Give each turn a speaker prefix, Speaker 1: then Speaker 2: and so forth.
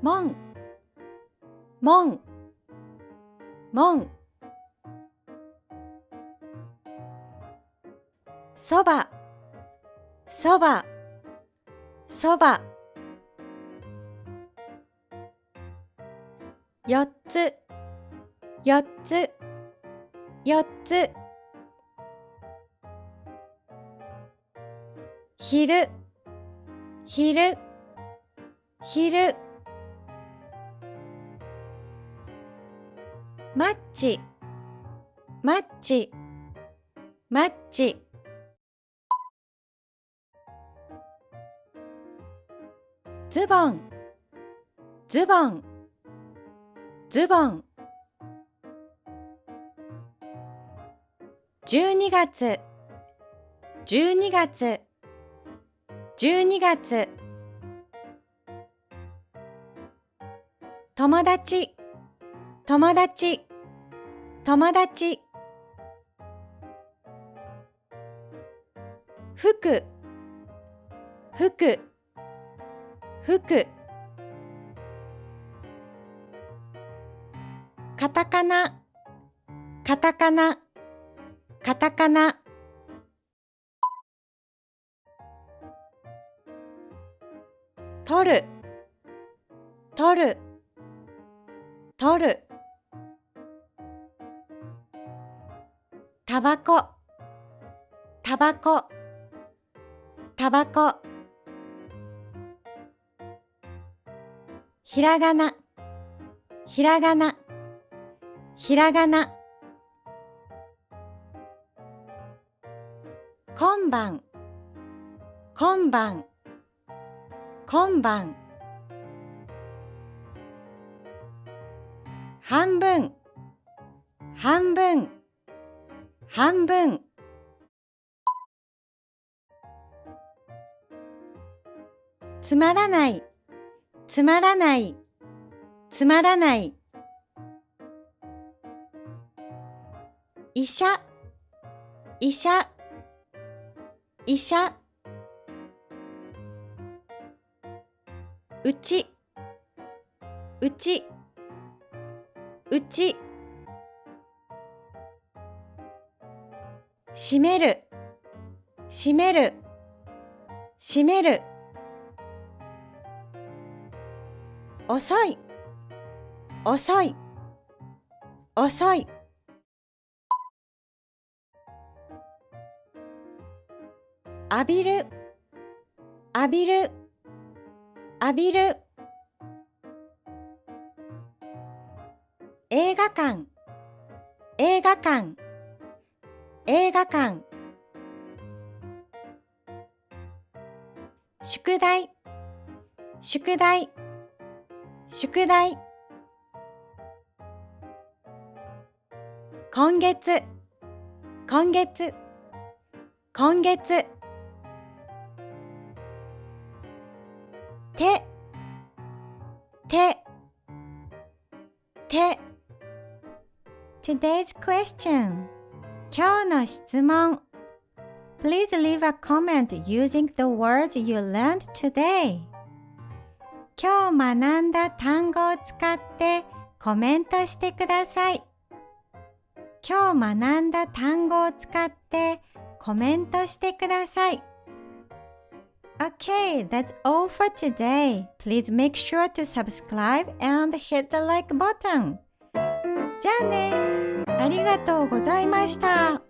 Speaker 1: 門、門、門。そば、そば、そば。4つ、4つ、4つ。昼、昼、昼。マッチ、マッチ、マッチ。ズボン、ズボン、ズボン。12月、12月、12月。友達、友達、友達。服、服、服。カタカナ、カタカナ、カタカナ。取る、取る、取る。タバコ、タバコ、タバコ。ひらがな、ひらがな、ひらがな。今晩、今晩、今晩。半分、半分、半分。つまらない、つまらない、つまらない。医者、医者、医者。うち、うち、うち。閉める、閉める、閉める。遅い、遅い、遅い。浴びる、浴びる、浴びる。映画館、映画館、映画館。宿題、宿題、宿題。今月、今月、今月。手、手、手。Today's question. 今日の質問。Please leave a comment using the words you learned today. 今日学んだ単語を使ってコメントしてください。今日学んだ単語を使ってコメントしてください。Okay, that's all for today. Please make sure to subscribe and hit the like button. じゃあね。ありがとうございました。